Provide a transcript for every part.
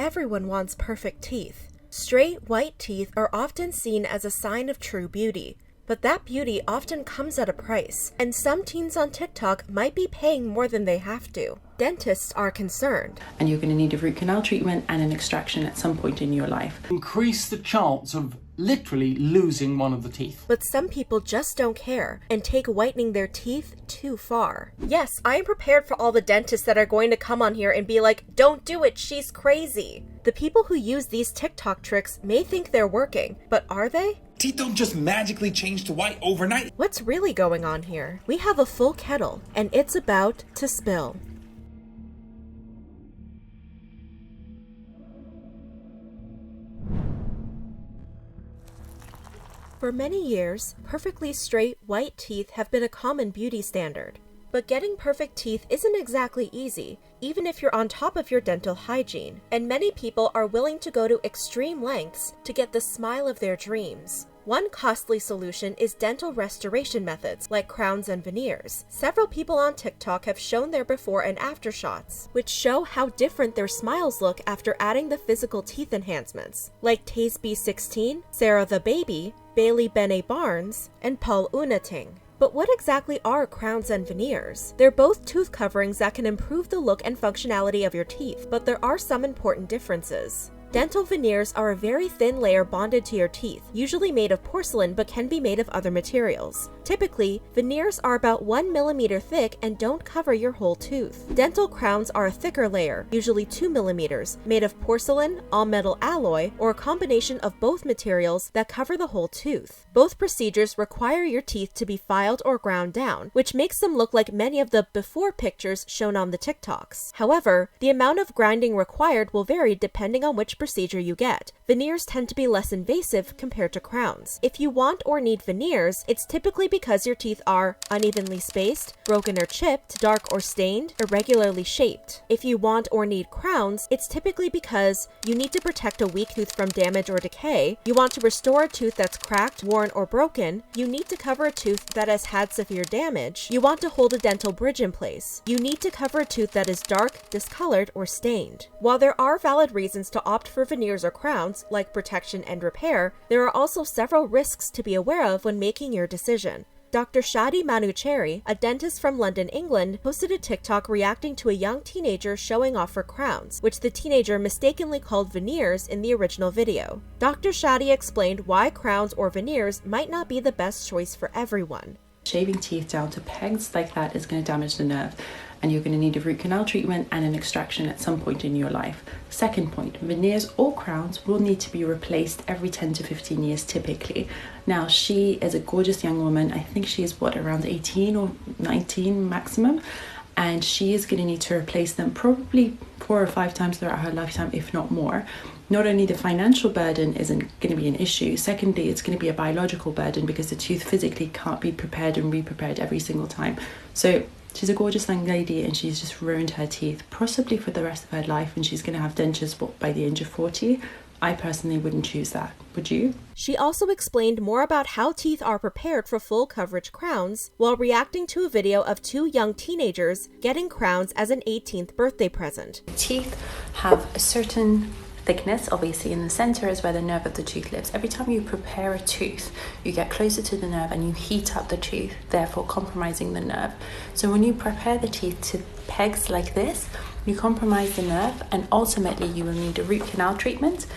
Everyone wants perfect teeth. Straight, white teeth are often seen as a sign of true beauty. But that beauty often comes at a price, and some teens on TikTok might be paying more than they have to. Dentists are concerned. And you're going to need a root canal treatment and an extraction at some point in your life. Increase the chance of literally losing one of the teeth. But some people just don't care and take whitening their teeth too far. Yes, I am prepared for all the dentists that are going to come on here and be like, don't do it, she's crazy. The people who use these TikTok tricks may think they're working, but are they? Teeth don't just magically change to white overnight. What's really going on here? We have a full kettle, and it's about to spill. For many years, perfectly straight, white teeth have been a common beauty standard. But getting perfect teeth isn't exactly easy, even if you're on top of your dental hygiene, and many people are willing to go to extreme lengths to get the smile of their dreams. One costly solution is dental restoration methods like crowns and veneers. Several people on TikTok have shown their before and after shots, which show how different their smiles look after adding the physical teeth enhancements, like Taze B16, Sarah the Baby, Bailey Bene Barnes, and Paul Unating. But what exactly are crowns and veneers? They're both tooth coverings that can improve the look and functionality of your teeth, but there are some important differences. Dental veneers are a very thin layer bonded to your teeth, usually made of porcelain but can be made of other materials. Typically, veneers are about 1 millimeter thick and don't cover your whole tooth. Dental crowns are a thicker layer, usually 2 millimeters, made of porcelain, all-metal alloy, or a combination of both materials that cover the whole tooth. Both procedures require your teeth to be filed or ground down, which makes them look like many of the before pictures shown on the TikToks. However, the amount of grinding required will vary depending on which procedure you get. Veneers tend to be less invasive compared to crowns. If you want or need veneers, it's typically because your teeth are unevenly spaced, broken or chipped, dark or stained, irregularly shaped. If you want or need crowns, it's typically because you need to protect a weak tooth from damage or decay, you want to restore a tooth that's cracked, worn, or broken, you need to cover a tooth that has had severe damage, you want to hold a dental bridge in place, you need to cover a tooth that is dark, discolored, or stained. While there are valid reasons to opt for veneers or crowns, like protection and repair, there are also several risks to be aware of when making your decision. Dr. Shadi Manucheri, a dentist from London, England, posted a TikTok reacting to a young teenager showing off her crowns, which the teenager mistakenly called veneers in the original video. Dr. Shadi explained why crowns or veneers might not be the best choice for everyone. Shaving teeth down to pegs like that is going to damage the nerve, and you're going to need a root canal treatment and an extraction at some point in your life. Second point, veneers or crowns will need to be replaced every 10 to 15 years typically. Now, she is a gorgeous young woman. I think she is around 18 or 19 maximum, and she is going to need to replace them probably 4 or 5 times throughout her lifetime, if not more. Not only the financial burden isn't going to be an issue, secondly, it's going to be a biological burden because the tooth physically can't be prepared and re-prepared every single time. So she's a gorgeous young lady and she's just ruined her teeth, possibly for the rest of her life, and she's going to have dentures by the age of 40. I personally wouldn't choose that. Would you? She also explained more about how teeth are prepared for full coverage crowns while reacting to a video of 2 young teenagers getting crowns as an 18th birthday present. Teeth have a certain thickness. Obviously in the center is where the nerve of the tooth lives. Every time you prepare a tooth, you get closer to the nerve and you heat up the tooth, therefore compromising the nerve. So when you prepare the teeth to pegs like this, you compromise the nerve, and ultimately you will need a root canal treatment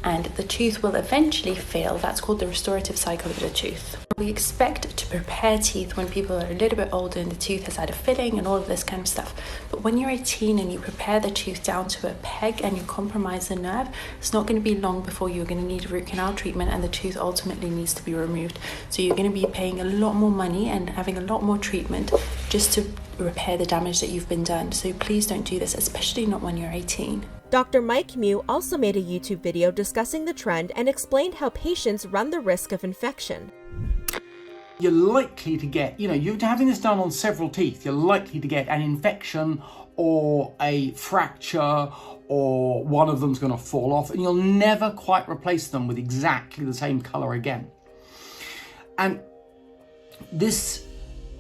and the tooth will eventually fail. That's called the restorative cycle of the tooth. We expect to prepare teeth when people are a little bit older and the tooth has had a filling and all of this kind of stuff. But when you're 18 and you prepare the tooth down to a peg and you compromise the nerve, it's not going to be long before you're going to need a root canal treatment and the tooth ultimately needs to be removed. So you're going to be paying a lot more money and having a lot more treatment just to repair the damage that you've been done. So please don't do this, especially not when you're 18. Dr. Mike Mew also made a YouTube video discussing the trend and explained how patients run the risk of infection. You're likely to get, you're having this done on several teeth, you're likely to get an infection or a fracture, or one of them's going to fall off, and you'll never quite replace them with exactly the same colour again. And this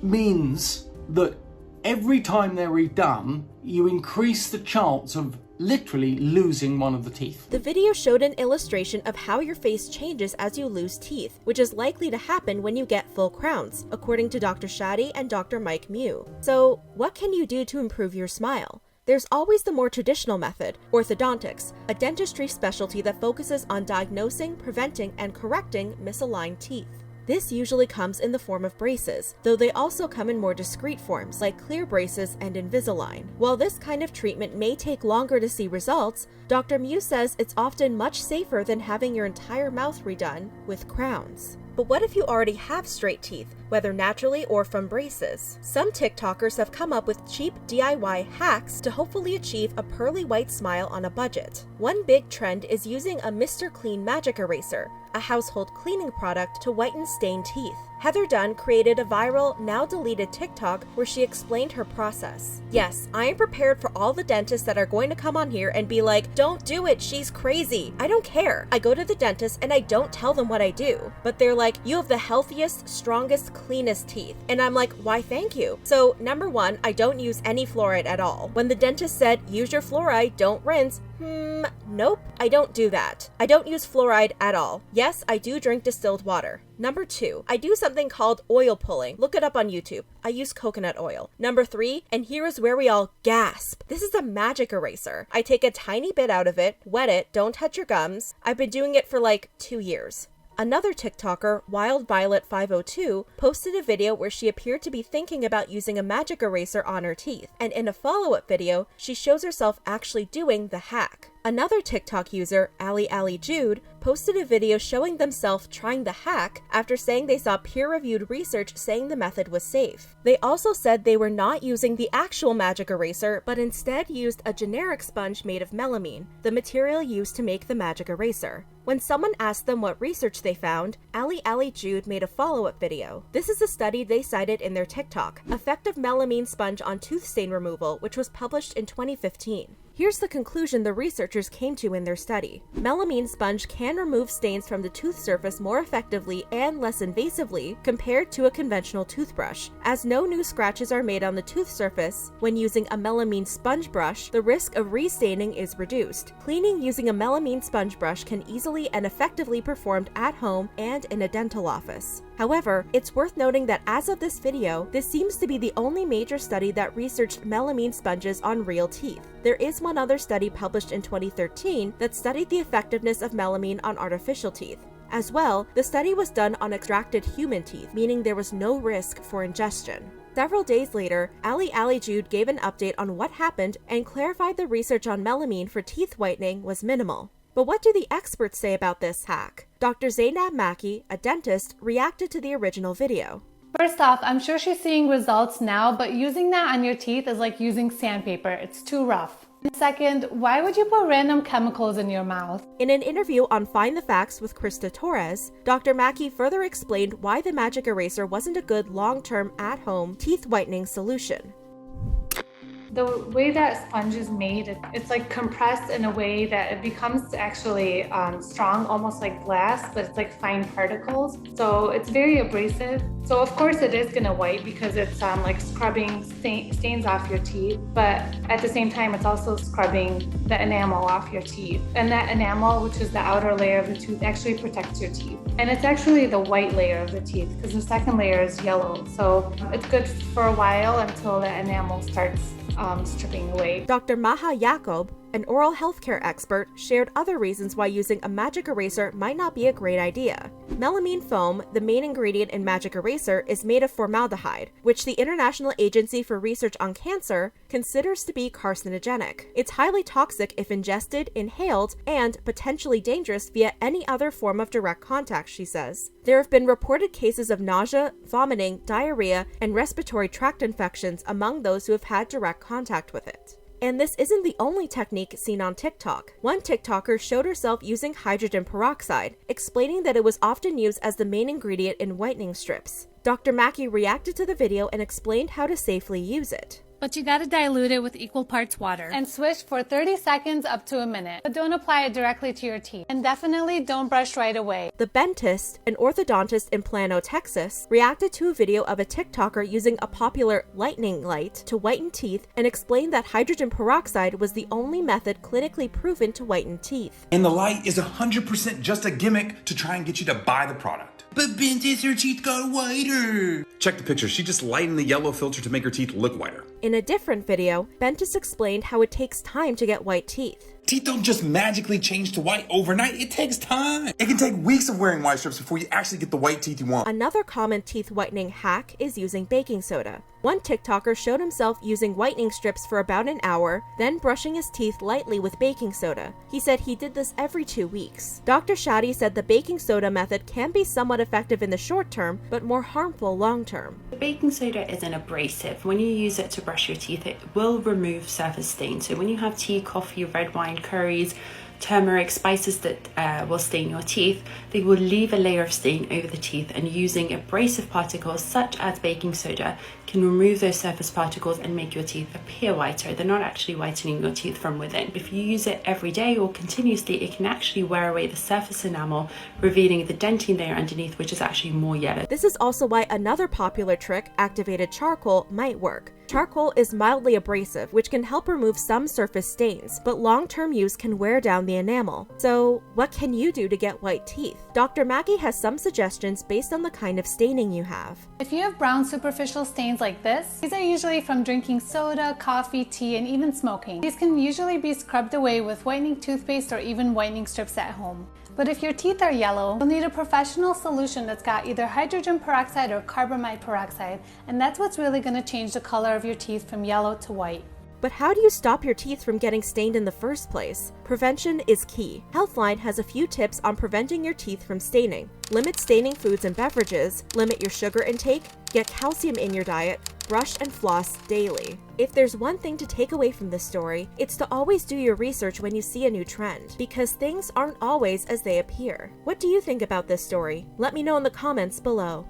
means that every time they're redone, you increase the chance of literally losing one of the teeth. The video showed an illustration of how your face changes as you lose teeth, which is likely to happen when you get full crowns, according to Dr. Shadi and Dr. Mike Mew. So, what can you do to improve your smile? There's always the more traditional method, orthodontics, a dentistry specialty that focuses on diagnosing, preventing, and correcting misaligned teeth. This usually comes in the form of braces, though they also come in more discreet forms like clear braces and Invisalign. While this kind of treatment may take longer to see results, Dr. Mew says it's often much safer than having your entire mouth redone with crowns. But what if you already have straight teeth, whether naturally or from braces? Some TikTokers have come up with cheap DIY hacks to hopefully achieve a pearly white smile on a budget. One big trend is using a Mr. Clean magic eraser, a household cleaning product to whiten stained teeth. Heather Dunn created a viral, now deleted TikTok where she explained her process. Yes, I am prepared for all the dentists that are going to come on here and be like, "Don't do it, she's crazy." I don't care. I go to the dentist and I don't tell them what I do. But they're like, "You have the healthiest, strongest, cleanest teeth." And I'm like, "Why, thank you." So, number one, I don't use any fluoride at all. When the dentist said, "Use your fluoride, don't rinse," nope, I don't do that. I don't use fluoride at all. Yes, I do drink distilled water. Number 2, I do something called oil pulling. Look it up on YouTube. I use coconut oil. Number 3, and here is where we all gasp. This is a magic eraser. I take a tiny bit out of it, wet it, don't touch your gums. I've been doing it for like 2 years. Another TikToker, WildViolet502, posted a video where she appeared to be thinking about using a magic eraser on her teeth, and in a follow-up video, she shows herself actually doing the hack. Another TikTok user, Ali Jude, posted a video showing themselves trying the hack after saying they saw peer-reviewed research saying the method was safe. They also said they were not using the actual magic eraser, but instead used a generic sponge made of melamine, the material used to make the magic eraser. When someone asked them what research they found, Ali Jude made a follow-up video. This is a study they cited in their TikTok, Effective Melamine Sponge on Tooth Stain Removal, which was published in 2015. Here's the conclusion the researchers came to in their study. Melamine sponge can remove stains from the tooth surface more effectively and less invasively compared to a conventional toothbrush. As no new scratches are made on the tooth surface, when using a melamine sponge brush, the risk of restaining is reduced. Cleaning using a melamine sponge brush can easily and effectively performed at home and in a dental office. However, it's worth noting that as of this video, this seems to be the only major study that researched melamine sponges on real teeth. There is one other study published in 2013 that studied the effectiveness of melamine on artificial teeth. As well, the study was done on extracted human teeth, meaning there was no risk for ingestion. Several days later, Ali Jude gave an update on what happened and clarified the research on melamine for teeth whitening was minimal. But what do the experts say about this hack? Dr. Zainab Maki, a dentist, reacted to the original video. First off, I'm sure she's seeing results now, but using that on your teeth is like using sandpaper. It's too rough. Second, why would you put random chemicals in your mouth? In an interview on Find the Facts with Krista Torres, Dr. Maki further explained why the magic eraser wasn't a good long-term at-home teeth whitening solution. The way that sponge is made, it's like compressed in a way that it becomes actually strong, almost like glass, but it's like fine particles. So it's very abrasive. So of course it is gonna white because it's like scrubbing stains off your teeth, but at the same time it's also scrubbing the enamel off your teeth. And that enamel, which is the outer layer of the tooth, actually protects your teeth. And it's actually the white layer of the teeth because the second layer is yellow. So it's good for a while until the enamel starts stripping away. Dr. Maha Yacob, an oral healthcare expert, shared other reasons why using a magic eraser might not be a great idea. Melamine foam, the main ingredient in magic eraser, is made of formaldehyde, which the International Agency for Research on Cancer considers to be carcinogenic. It's highly toxic if ingested, inhaled, and potentially dangerous via any other form of direct contact, she says. There have been reported cases of nausea, vomiting, diarrhea, and respiratory tract infections among those who have had direct contact with it. And this isn't the only technique seen on TikTok. One TikToker showed herself using hydrogen peroxide, explaining that it was often used as the main ingredient in whitening strips. Dr. Maki reacted to the video and explained how to safely use it. but you gotta dilute it with equal parts water. And swish for 30 seconds up to a minute. But don't apply it directly to your teeth. And definitely don't brush right away. The Bentist, an orthodontist in Plano, Texas, reacted to a video of a TikToker using a popular lightning light to whiten teeth and explained that hydrogen peroxide was the only method clinically proven to whiten teeth. And the light is 100% just a gimmick to try and get you to buy the product. But Bentist, her teeth got whiter. Check the picture. She just lightened the yellow filter to make her teeth look whiter. In a different video, Bentist explained how it takes time to get white teeth. Teeth don't just magically change to white overnight. It takes time. It can take weeks of wearing white strips before you actually get the white teeth you want. Another common teeth whitening hack is using baking soda. One TikToker showed himself using whitening strips for about an hour, then brushing his teeth lightly with baking soda. He said he did this every 2 weeks. Dr. Shadi said the baking soda method can be somewhat effective in the short term, but more harmful long term. The baking soda is an abrasive. When you use it to brush your teeth, it will remove surface stains. So when you have tea, coffee, red wine, curries, turmeric, spices that will stain your teeth, they will leave a layer of stain over the teeth, and using abrasive particles such as baking soda can remove those surface particles and make your teeth appear whiter. They're not actually whitening your teeth from within. If you use it every day or continuously, it can actually wear away the surface enamel, revealing the dentine layer underneath, which is actually more yellow. This is also why another popular trick, activated charcoal, might work. Charcoal is mildly abrasive, which can help remove some surface stains, but long-term use can wear down the enamel. So, what can you do to get white teeth? Dr. Mackey has some suggestions based on the kind of staining you have. If you have brown superficial stains like this, these are usually from drinking soda, coffee, tea, and even smoking. These can usually be scrubbed away with whitening toothpaste or even whitening strips at home. But if your teeth are yellow, you'll need a professional solution that's got either hydrogen peroxide or carbamide peroxide, and that's what's really going to change the color of your teeth from yellow to white. But how do you stop your teeth from getting stained in the first place? Prevention is key. Healthline has a few tips on preventing your teeth from staining. Limit staining foods and beverages, limit your sugar intake, get calcium in your diet, brush and floss daily. If there's one thing to take away from this story, it's to always do your research when you see a new trend, because things aren't always as they appear. What do you think about this story? Let me know in the comments below.